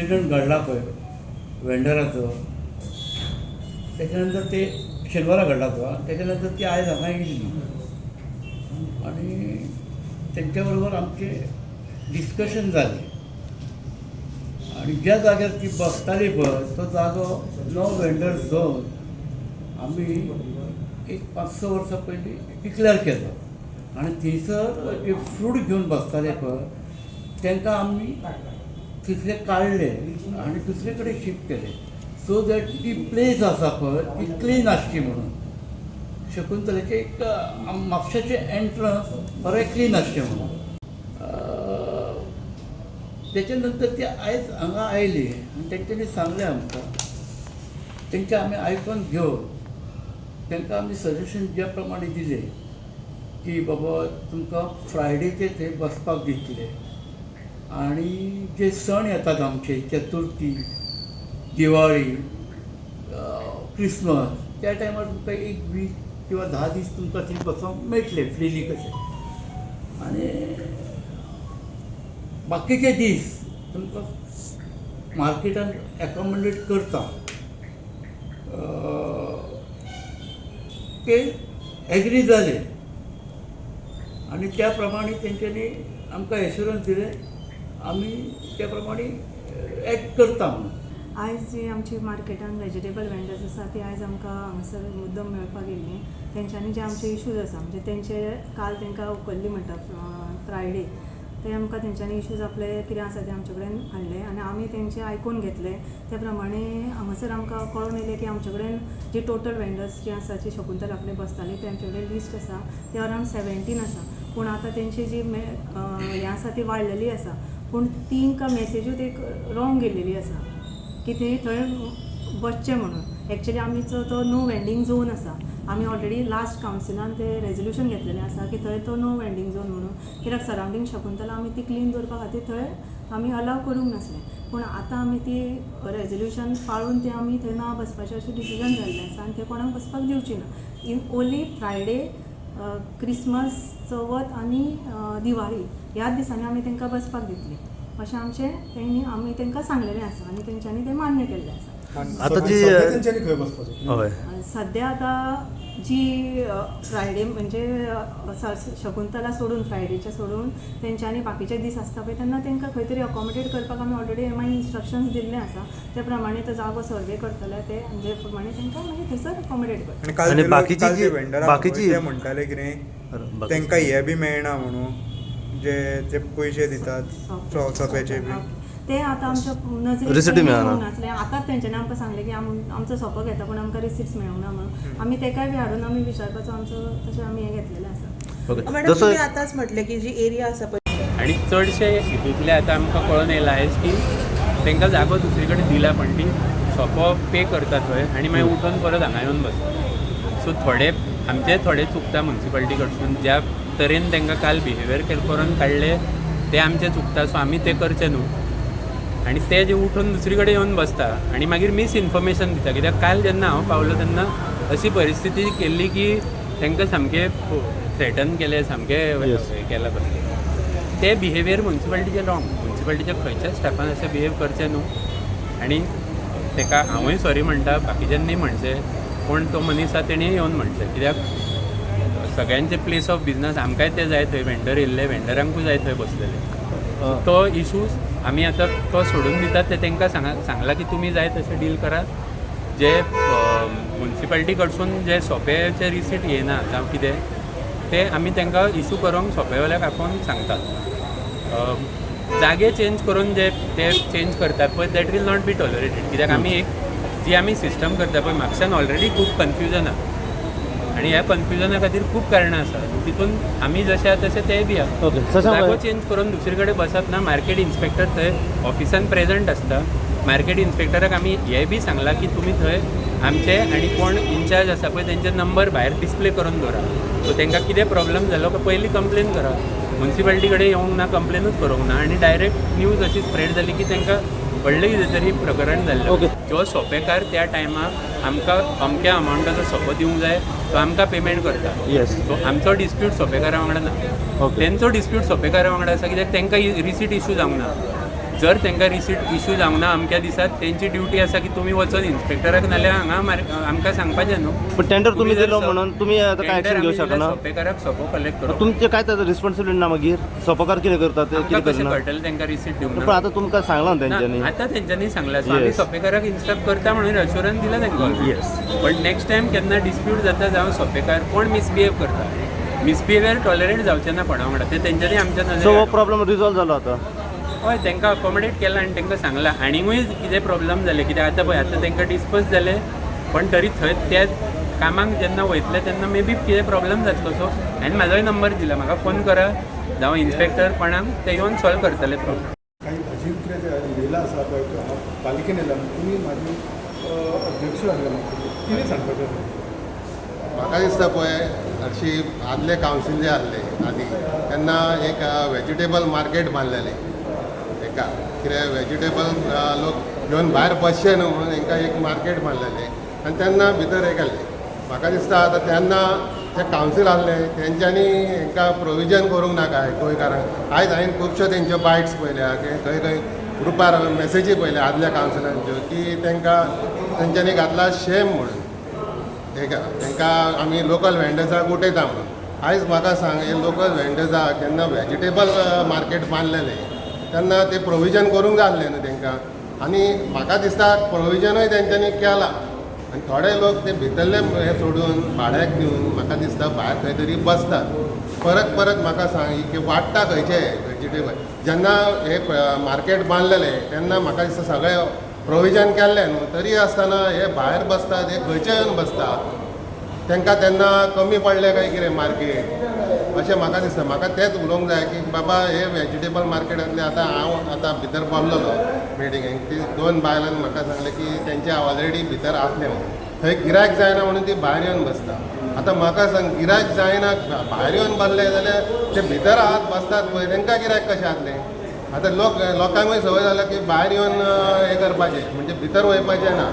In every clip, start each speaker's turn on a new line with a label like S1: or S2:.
S1: Incident घडला पळय वेंडराचो, त्याच्यानंतर ते शेनवारा घडला तो, आणि त्याच्यानंतर ती आयज हांगा येयली आणि त्यांच्या बरोबर आमचे डिस्कशन जालें आणि ज्या जाग्यार ती बसताली पळय तो जागो नो वेंडर झोन आमी एक 5-6 वर्सां पयलीं डिक्लेअर केलो आणि थंयसर जे फ्रूट घेवन बसताले पळय तांकां आमी तिथले काडले आणि दुसरे कडेन शिफ्ट केले सो दॅट ती प्लेस आसा पळय ती क्लीन आसची म्हणून. शकुंतलेचें एक म्हापशेचें एंट्रन्स बरें क्लीन आसचें म्हणून. त्याच्या नंतर ती आयज हांगा आयली आनी तेंच्यांनी सांगलें आमकां, तेंचें आमी आयकून घेवन तांकां आमी सजेशन ज्या प्रमाणे दिलें की बाबा तुमकां फ्रायडेचे थंय बसपाक दितले आणि जे सण येतात आमचे चतुर्थी, दिवाळी, क्रिसमस, त्या टायमार तुमकां 1 वीक किंवा 10 दीस तुमकां थंय बसोंक मेळटले फ्रिली कशें. आनी बाकीचे दीस तुमकां मार्केटान एकोमोडेट करता. ते एग्री जाले आणि त्या प्रमाणे तेंच्यांनी आमकां एश्युरन्स दिलें आमी त्या प्रमाणे एक्ट करता म्हणून.
S2: आयज जी आमची मार्केटान वेजिटेबल वेंडर्स आसा ती आयज आमकां हांगासर मुद्दम मेळपाक येयल्ली. तेंच्यांनी जे आमचे इश्यूज आसा म्हणजे तेंचे काल तांकां उखल्ली म्हणटा फ्रायडे, ते आमकां तेंच्यांनी इश्यूज आपले कितें आसा ते आमचे कडेन हाडले आणि आमी तेंचे आयकून घेतले. त्या प्रमाणे हांगासर आमकां कळून येयलें की आमचे कडेन जी टोटल वेंडर्स जी आसा जी शकुंतला कडेन बसताली ते आमचे कडेन लिस्ट आसा ते अरावंड 17 आसा. पूण आतां तेंची जी हें आसा ती वाडलेली आसा, पूण तिंका मेसेजूच एक रॉंग गेल्लेली आसा की ती थंय बसचें म्हणून. एक्चुली आमीचो तो नो वेंडींग झोन आसा. आमी ऑलरेडी लास्ट कावन्सिलान ते रेजोल्युशन घेतलेलें आसा की थंय तो नो वेंडींग झोन म्हणून, कित्याक सरावंडींग शकुंतला आमी ती क्लीन दवरपा खातीर थंय आमी अलाव करूंक नासलें. पूण आतां आमी ती रेजोल्युशन पाळून ते आमी थंय ना बसपाचें अशें डिसिजन जाल्लें आसा आणि ते कोणाक बसपाक दिवची ना. In only Friday, Christmas, Chavath आनी दिवाळी ह्याच दिसांनी आमी तांकां बसपाक दितली अशें आमचें आमी तांकां सांगलेलें आसा आणि तेंच्यांनी तें मान्य केल्लें आसा.
S3: आता जी
S4: हय
S2: सध्या आतां जी फ्रायडे म्हणजे शकुंतला सोडून फ्रायडेच्या सोडून तेंच्यांनी बाकीचे दीस आसता पळय तेन्ना तांकां खंय तरी अकोमोडेट करपाक आमी ऑलरेडी मागीर इन्स्ट्रक्शन्स दिल्ले आसा. त्या प्रमाणे तो जागो सर्वे करतले ते जे प्रमाणे तांकां मागीर थंयसर अकोमोडेट करतले.
S3: आणि बाकीची
S5: म्हणटाले कितें तांकां हे बी मेळना म्हणून जे ते पयशे दितात सोप्याचे बी
S2: ते आतां आमच्या
S3: रिसिटी
S2: नजरेक
S3: मेळना.
S2: नासले. आतांच तेंच्यांनी आमकां सांगलें की आमचो सोंपो घेता पूण आमकां रिसिट्स मेळूंक ना म्हणून. आमी तेकाय बी हाडून आमी विचारपाचो आमचो तशें आमी हें घेतलेलें आसा.
S6: मॅडम तुम्ही आतांच म्हटलें की जी एरिया आसा पळय
S7: आणि चडशे हितूंतले आतां आमकां कळून येयला आयज की तांकां जागो दुसरे कडेन दिला पण ती सोंपो पे करता थंय आनी मागीर उठून परत हांगा येवन बसता. सो थोडे चुकता म्युन्सिपालिटी कडसून ज्या तरेन तांकां काल बिहेवियर करून काडले ते आमचे चुकता. सो आमी ते करचे न्हू आणि ते जे उठून दुसरी कडेन येवन बसता आणि मागीर मिस इन्फॉर्मेशन दिता. कित्याक काल जेन्ना हांव पावलो तेन्ना अशी परिस्थिती केल्ली की तांकां सामकें थ्रेटन केलें, सामकें केला बसलें. ते बिहेवियर म्युन्सिपालिटीचें रॉंग. म्युन्सिपालिटीच्या खंयच्याच स्टाफान अशें बिहेव करचें न्हू आनी ताका हांवूय सॉरी म्हणटा, बाकीच्यांनी म्हणचें, पूण तो मनीस आसा तेणी येवन म्हणचें. कित्याक सगळ्यांचे प्लेस ऑफ बिजनस आमकांय ते जाय थंय वेंडर येयल्ले, वेंडरांकूय जाय थंय बसलेले. तो इशूज आमी आतां तो सोडून दितात. ते तांकां सांगलां की तुमी जाय तशें डील करात. जे म्युन्सिपालिटी कडसून जे सोंपेचे रिसीट येना जावं कितें ते आमी तांकां इशू करूंक सोंपेवाल्याक आपोवन सांगतात. जागे चेंज करून जे ते चेंज करतात पळय that will not be tolerated. कित्याक आमी जी आमी सिस्टम करता पळय म्हापशान ऑलरेडी खूब कन्फ्युजन आसा आणि ह्या कन्फ्युजना खातीर खूब कारणां आसात. तितून आमी जशे आसा तशे ते बी आसा. जागो चेंज करून दुसरे कडेन बसत ना. मार्केट इन्स्पेक्टर थंय ऑफिसान प्रेजंट आसता. मार्केट इन्स्पेक्टराक आमी हें बी सांगलां की तुमी थंय आमचे आनी कोण इन्चार्ज आसा पळय तेंचे नंबर भायर डिस्प्ले करून दवरा. सो तांकां कितें प्रॉब्लम जालो काय पयलीं कंप्लेन करा. म्युन्सिपालिटी कडेन येवंक ना, कंप्लेनूच करूंक ना आनी डायरेक्ट न्यूज अशी स्प्रेड जाली की तांकां व्हडलें कितें तरी प्रकरण जाल्लें. जो सोंपेकार त्या टायमार आमकां अमक्या अमावंटाचो सोंपो दिवंक जाय तो आमकां पेमेंट करता. सो आमचो डिस्प्यूट सोंपेकारा वांगडा ना. तेंचो डिस्प्यूट सोंपेकारा वांगडा आसा कित्याक तांकां रिसीट इशू जावंक ना. जर तांकां रिसीट इश्यू जावंक ना अमक्या दिसात तेंची ड्युटी आसा की तुमी वचून इन्स्पेक्टराक नाल्यार हांगा आमकां सांगपाचें न्हू.
S3: पण टेंडर तुम्ही
S7: जर
S3: दिलो म्हणून तुम्ही आता काय ऍक्शन घेऊ शकना.
S7: सोपेकाराक सोपो कलेक्ट करू.
S3: तुमचे काय त्याचं रिस्पॉन्सिबिलिटी ना मागीर सोपकार कितें करता ते
S7: आमकां
S3: कितें
S7: कशें
S3: करना.
S7: कळटलें तांकां रिसीट दिवंक
S3: पण
S7: ना.
S3: आता तुमकां सांगला ना तेंच्यांनी.
S7: आतां तेंच्यांनी सांगला सो आमी
S3: Yes.
S7: सोपेकाराक इन्स्ट्रक्ट करता म्हणून एश्युरन्स दिला तांकां.
S3: Yes.
S7: बट नेक्स्ट टायम केन्ना डिस्प्यूट जाता जावं सोपेकार कोण मिसबिहेव करता मिसबिहेवियर टॉलरेट जावचें ना कोणा वांगडा ते तेंच्यांनी आमच्या
S3: सो हो
S7: नजरेन
S3: प्रॉब्लेम रिजॉल्व जालो आता.
S7: हय तांकां अकोमोडेट केला आनी तांकां सांगलां आनीकूय कितें प्रॉब्लम जाले कित्याक आतां पळय आतां तांकां डिस्पोज जाले पण तरी थंय त्या कामाक जेन्ना वयतले तेन्ना मे बी कितें प्रॉब्लम जातलो सो हांवें म्हाजोय नंबर दिला म्हाका फोन करा जावं इन्स्पेक्टर कोणाक ते येवन सॉल्व करतले प्रॉब्लेम.
S4: काही अजीब कितें लिहिला आसा पळय तो हांव पालिकेन येयला तुमी म्हाजी अध्यक्ष आसले म्हाका कितें सांगपाचें.
S8: म्हाका दिसता पळय हरशी आदले कावन्सील जे आसले आदी तेन्ना एक वेजिटेबल मार्केट बांदलेलें एका कितें वेजिटेबल लोक घेवन भायर बसचे न्हू म्हणून तांकां एक मार्केट बांदलेलें आनी तेन्ना भितर हे केलें. म्हाका दिसता आतां तेन्ना जे कावन्सील आसले तेंच्यांनी हांकां प्रोविजन करूंक नाका गोंयकारांक. आयज हांवें खुबश्यो तेंच्यो बायट्स पळयल्या की खंय खंय ग्रुपार मॅसेजी पळयल्या आदल्या कावन्सिलांच्यो की तांकां तेंच्यांनी घातला शेम म्हणून हे तांकां आमी लोकल वेंडर्साक उठयता म्हणून. आयज म्हाका सांग हे लोकल वेंडर्साक केन्ना वेजिटेबल मार्केट बांदलेलें तेन्ना ते प्रोविजन करूंक जाय आसलें न्हू तांकां. आनी म्हाका दिसता प्रोविजनूय तेंच्यांनी केलां आनी थोडे लोक ते भितरले हे सोडून भाड्याक दिवन म्हाका दिसता भायर खंय तरी बसतात. परत परत म्हाका सांग की वाडटा खंयचे वेजिटेबल. जेन्ना हे मार्केट बांदलेलें तेन्ना म्हाका दिसता सगळें प्रोविजन केल्लें न्हू तरी आसतना हे भायर बसतात हे खंयचे येवन बसतात. तांकां तेन्ना कमी पडलें काय कितें मार्केट अशें म्हाका दिसता. म्हाका तेंच उलोवंक जाय की बाबा हे वेजिटेबल मार्केटांतले आतां हांव आतां भितर पावलोलो मिटिंगेक ती 2 बायलांनी म्हाका सांगलें की तेंचे ऑलरेडी भितर आसले म्हणून थंय गिरायक जायना म्हणून ती भायर येवन बसता. आतां म्हाका सांग गिरायक जायना भायर येवन बसले जाल्यार ते भितर आत बसतात पळय तांकां गिरायक कशें जातलें. आतां लोकांकूय संवय जाला की भायर येवन हें करपाचें म्हणजे भितर वयपाचें ना.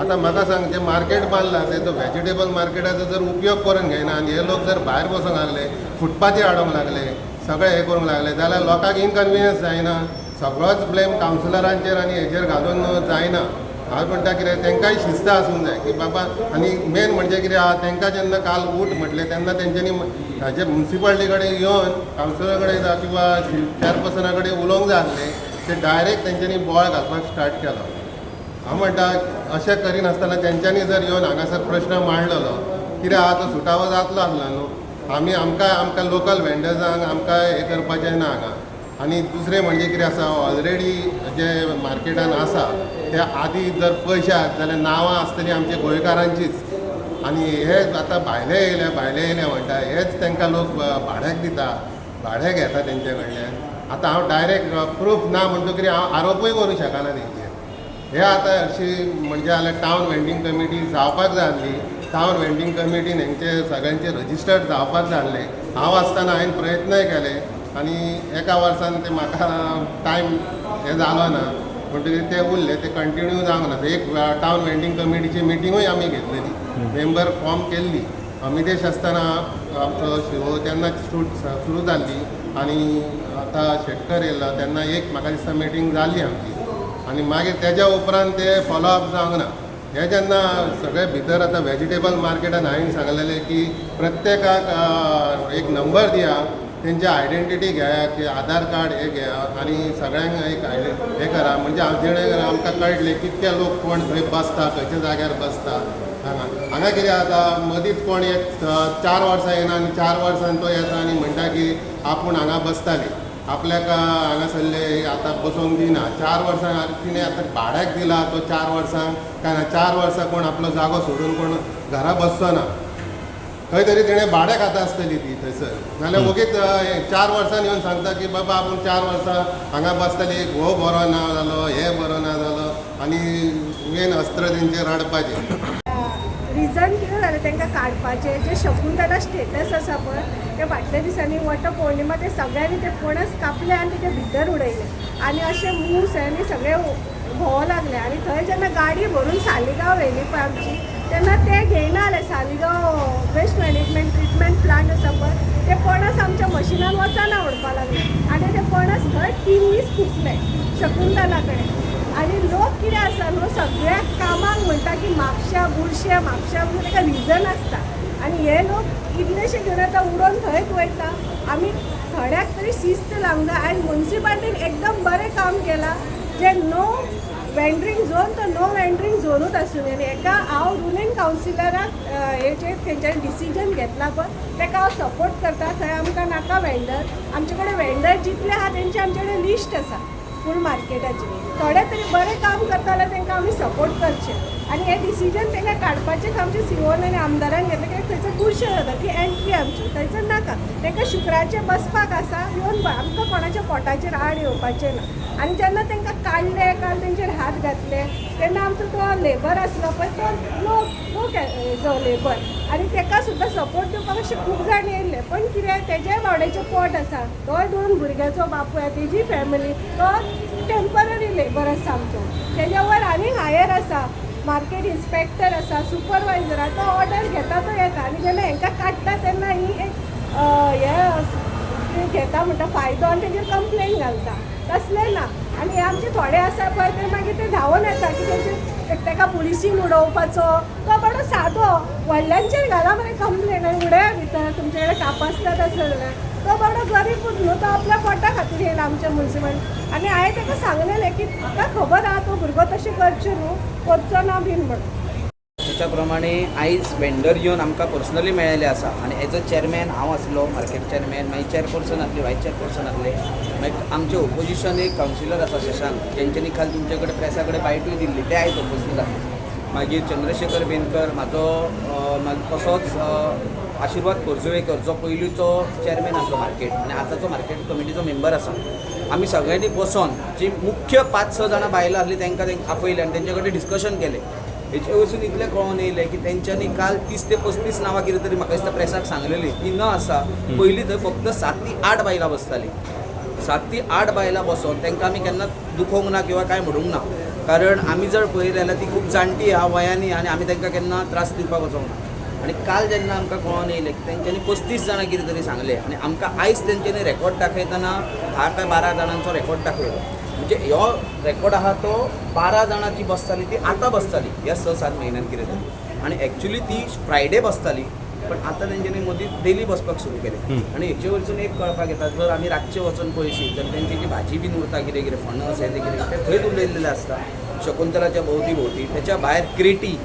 S8: आतां म्हाका सांग जे मार्केट बांदलां ते तो वेजिटेबल मार्केटाचो जर उपयोग करून घेयना आनी हे लोक जर भायर बसूंक लागले फुटपाथेर हाडूंक लागले सगळे हे करूंक लागले जाल्यार लोकांक इनकन्विनियन्स जायना. सगळोच ब्लेम कावन्सिलरांचेर आनी हेचेर घालून जायना. हांव म्हणटा कितें तांकांय शिस्त आसूंक जाय की बाबा. आनी मेन म्हणजे कितें आहा तांकां जेन्ना काल उठ म्हटलें तेन्ना तेंच्यांनी हाजे म्युन्सिपाल्टी कडेन येवन कावन्सिलरा कडेन किंवा चॅरपर्सना कडेन उलोवंक जाय आसलें. ते डायरेक्ट तेंच्यांनी बोवाळ घालपाक स्टार्ट केलो. हांव म्हणटा अशें करिनासतना तेंच्यांनी जर येवन हांगासर प्रश्न मांडलेलो कितें आहा तो सुटावो जातलो आसलो न्हू. आमकां लोकल वेंडर्सांक आमकां हें करपाचें ना हांगा. आनी दुसरें म्हणजे कितें आसा ऑलरेडी जे मार्केटान आसा ते आदीं जर पयशे आसत जाल्यार नांवां आसतलीं आमच्या गोंयकारांचीच. आनी हे आतां भायले येयले म्हणटा हेच तांकां लोक भाड्याक दिता भाडें घेता तेंचे कडल्यान. आतां हांव डायरेक्ट प्रूफ ना म्हणटकीर हांव आरोपूय करूं शकना तेंचेर. हे आतां हरशीं म्हणजे जाल्यार टावन वेंडिंग कमिटी जावपाक जाय आसली. टावन वेंडिंग कमिटीन हेंचे सगळ्यांचे रजिस्टर्ड जावपाक जाय आसलें. हांव आसतना हांवें प्रयत्नय केले आनी एका वर्सान ते म्हाका टायम हे जालो ना म्हणटकीर ते उरले ते कंटिन्यू जावंक ना. एक टावन वेंडिंग कमिटीची मिटिंगूय आमी घेतलेली मेंबर फॉर्म केल्ली. अमितेश आसतना आमचो शिरो तेन्ना सुरू जाल्ली आनी आतां शेटकर येयला तेन्ना एक म्हाका दिसता मिटींग जाल्ली आमची. आनी मागीर तेज्या उपरांत ते फॉलोअप जावंक ना. हे जेन्ना सगळे भितर आतां वेजिटेबल मार्केटान हांवें सांगलेलें की प्रत्येकाक एक नंबर दिया तेंचे आयडेंटिटी घेया की आधार कार्ड हे घेया आनी सगळ्यांक एक हे करा म्हणजे जेणे आमकां कळटलें कितके लोक कोण थंय बसता खंयच्या जाग्यार बसता. हांगा कितें जाता मदींच कोण एक 4 वर्सां येना आनी 4 वर्सान तो येता आनी म्हणटा की आपूण हांगा बसताली आपल्याक हांगासरले आतां बसोवंक दिना. 4 वर्सां तिणें आतां भाड्याक दिला तो 4 वर्सांक काय ना 4 वर्सां कोण आपलो जागो सोडून कोण घरा बसचो ना. खंय तरी तिणें भाड्याक खाता आसतली ती थंयसर नाल्यार ओगीच 4 वर्सान येवन सांगता की बाबा आपूण 4 वर्सां हांगा बसतली हो बरो ना जालो हे बरो ना जालो आनी मेन अस्त्र तेंचेर रडपाचें.
S9: रिजन कितें जालें तांकां काडपाचें जे शकुंतला स्टेटस आसा पळय ते फाटल्या दिसांनी वटपौर्णिमा ते सगळ्यांनी ते पणस कापले आनी ते भितर उडयले आनी अशे मूस आनी सगळे भोंवो लागले. आनी थंय जेन्ना गाडी भरून सालिगांव येयली पळय आमची तेन्ना ते घेयना जाल्यार Saligao waste management treatment plant आसा पळय ते पणस आमच्या मशिनान वचना म्हणपा लागले आनी ते पणस थंय 3 दीस कुसले शकुंतला कडेन. आनी लोक कितें आसा न्हू सगळ्या कामाक म्हणटा की म्हापशा बुरशे म्हापशा म्हणजे ताका रिजन आसता आनी हे लोक इतलेशे घेवन येता उडोवन थंयच वयता. आमी थोड्याक तरी शिस्त लावंक जाय आनी मुन्सिपाल्टीन एकदम बरें काम केलां जे नो वेंडरींग झोन तो नो वेंडरींग झोनूच आसूं आनी हेका हांव रुलींग कावन्सिलराक हेचेर तेंच्यांनी डिसिजन घेतला पळय ताका हांव सपोर्ट करता. थंय आमकां नाका वेंडर, आमचे कडेन वेंडर जितले आहा तेंचे आमचे कडेन लिस्ट आसा फूल मार्केटाची. थोडे तरी बरें काम करता जाल्यार तांकां आमी सपोर्ट करचें आनी हें डिसिजन तांकां काडपाचें आमच्या सीओन आनी आमदारान घेतलें कित्याक थंयसर खुर्शे जाता ती एंट्री आमची थंयसर नाका. तांकां शुक्राचें बसपाक आसा येवन आमकां कोणाच्या पोटाचेर आड येवपाचें ना. आनी जेन्ना तांकां काडले काल तेंचेर हात घातले तेन्ना आमचो तो लेबर आसलो पळय तो जो लेबर आनी ताका सुद्दां सपोर्ट दिवपाक अशे खूब जाण येयल्ले पण कितें तेज्याय बावड्याचें पोट आसा तोय 2 भुरग्याचो बापूय आसा तेजी फॅमिली तो टेम्पररी लेबर आसा आमचो. तेज्या वयर आनी हायर आसा मार्केट इन्स्पेक्टर आसा सुपरवायझर आसा तो ऑर्डर घेता तो येता आनी जेन्ना हांकां काडटा तेन्ना ही एक हे घेता म्हणटा फायदो आनी तेजेर कंप्लेन घालता तसलें ना. आनी हे आमचे थोडे आसा पळय ते मागीर ते धांवन येता की तेंचे ताका पुलिसीन उडोवपाचो तो बरो सादो व्हडल्यांचेर घाला मरे कंप्लेन आनी उडया भितर तुमचे कडेन कापासतात आसत जाल्यार तो बरो गरीबूच न्हू तो आपल्या पोटा खातीर येयला आमच्या मुन्सिपाल्टी आनी हांवें ताका सांगलेलें की ताका खबर आहा तो भुरगो तशें करचें न्हू करचो ना बीन म्हणून.
S10: त्याच्या प्रमाणे आयज वेंडर येवन आमकां पर्सनली मेळिल्ले आसा आनी एज अ चेअरमॅन हांव आसलो मार्केट चेअरमॅन मागीर चेअरपर्सन आसली वायस चेअरपर्सन आसले मागीर आमचे ओपोजिशन एक कावन्सिलर आसा शशांक जेंच्यांनी काल तुमचे कडेन प्रेसा कडेन बायटूय दिल्ली ते आयज उपस्थित आसले. मागीर चंद्रशेखर बेनकर म्हाजो मागीर तसोच आशिर्वाद खोर्जवेकर जो पयलींचो चेअरमॅन आसलो मार्केट आनी आतांचो मार्केट कमिटीचो मेंबर आसा. आमी सगळ्यांनी बसून जी मुख्य 5-6 जाणां बायलां आसलीं तांकां आपयलें आनी तेंचे कडेन डिस्कशन केलें. हेचे वचून इतलें कळोन येयलें की तेंच्यांनी काल 30 ते 35 नांवां कितें तरी म्हाका दिसता प्रेसाक सांगलेलीं ती न आसा. पयलीं थंय फक्त 7 ती 8 बायलां बसतालीं. 7 ती 8 बायलां बसोन तांकां आमी केन्ना दुखोवंक ना किंवा कांय म्हणूंक ना कारण आमी जर पळयलें जाल्यार ती खूब जाणटी आहा वयांनी आनी आमी तांकां केन्ना त्रास दिवपाक वचोंक ना. आनी काल जेन्ना आमकां कळोन येयलें की तेंच्यांनी 35 जाणां कितें तरी सांगलें आनी आमकां आयज तेंच्यांनी रेकॉर्ड दाखयतना 10 काय 12 जाणांचो रेकॉर्ड दाखयलो. म्हणजे हो रेकॉर्ड आहा तो 12 जाणांची बसताली ती आतां बसताली ह्या 6-7 म्हयन्यान कितें तरी आनी एक्चुली ती फ्रायडे बसताली पण आतां तेंच्यांनी मदीं डेली बसपाक सुरू केलें. आनी हेचे वरसून एक कळपाक येता जर आमी रातचे वचून पळयशी तर तेंची जी भाजी बीन उरता कितें कितें फणस हें कितें तें थंयच उडयल्लेलें आसता शकुंतलाच्या भोंवती त्याच्या भायर क्रेटी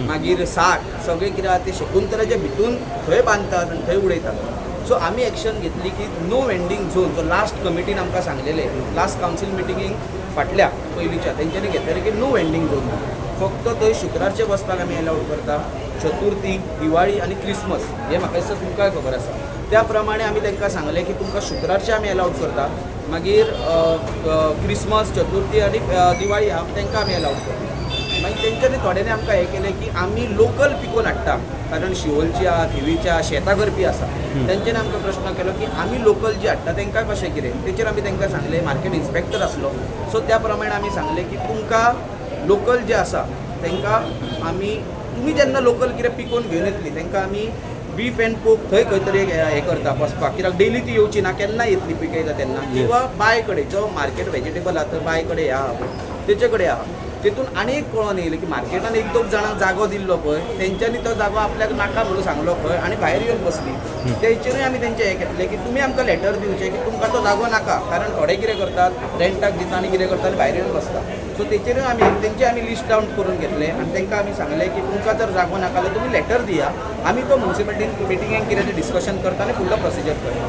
S10: मागीर साठ सगळें कितें आहा ते शकुंतलाच्या भितून थंय बांदतात आनी थंय उडयतात. सो आमी एक्शन घेतली की नो वेंडिंग झोन जो लास्ट कमिटीन आमकां सांगलेले लास्ट कावन्सील मिटिंगेक फाटल्या पयलींच्या तेंच्यांनी घेतलेलें की नो वेंडिंग झोन फक्त थंय शुक्रारचे बसपाक आमी अलाउड करता. चतुर्थी दिवाळी आनी क्रिसमस हें म्हाका दिसता तुमकांय खबर आसा त्या प्रमाणे आमी तांकां सांगलें की तुमकां शुक्रारचे आमी अलाउड करता मागीर क्रिसमस चतुर्थी आनी दिवाळी आहा तांकां आमी अलाउड करता. मागीर तेंच्यांनी थोड्यांनी आमकां हें केलें की आमी लोकल पिकोवन हाडटा कारण शिवोलची आहा थिवीच्या शेतां करपी आसा तेंच्यांनी आमकां प्रश्न केलो की आमी लोकल जी हाडटा तांकां कशें कितें तेचेर आमी तांकां सांगलें मार्केट इन्स्पेक्टर आसलो सो त्या प्रमाणे आमी सांगलें की तुमकां लोकल जे आसा तांकां आमी तुमी जेन्ना लोकल कितें पिकोवन घेवन येतली तांकां आमी बीफ एंड पोक थंय खंय तरी हें करता बसपाक कित्याक डेली ती येवची ना केन्ना येतली पिकयता तेन्ना किंवा बाय कडेन जो मार्केट वेजिटेबल आहा थंय बाय कडेन आहा तेचे कडेन आहा. तेतून आनी एक कळोन येयलें की मार्केटान 1-2 जाणांक जागो दिल्लो पळय तेंच्यांनी तो जागो आपल्याक नाका म्हणून सांगलो खंय आनी भायर येवन बसली तेचेरूय आमी तेंचें हें घेतलें की तुमी आमकां लेटर दिवचें की तुमकां तो जागो नाका कारण थोडे कितें करतात रेंटाक दिता आनी कितें करता आनी भायर येवन बसता. सो तेचेरूय आमी तेंचें आमी लिस्ट डावन करून घेतलें आनी तांकां आमी सांगलें की तुमकां जर जागो नाका जाल्यार तुमी लेटर दिया आमी तो मुन्सिपाल्टीन मिटिंगेक कितें तें डिस्कशन करता आनी फुडलो प्रोसिजर करता.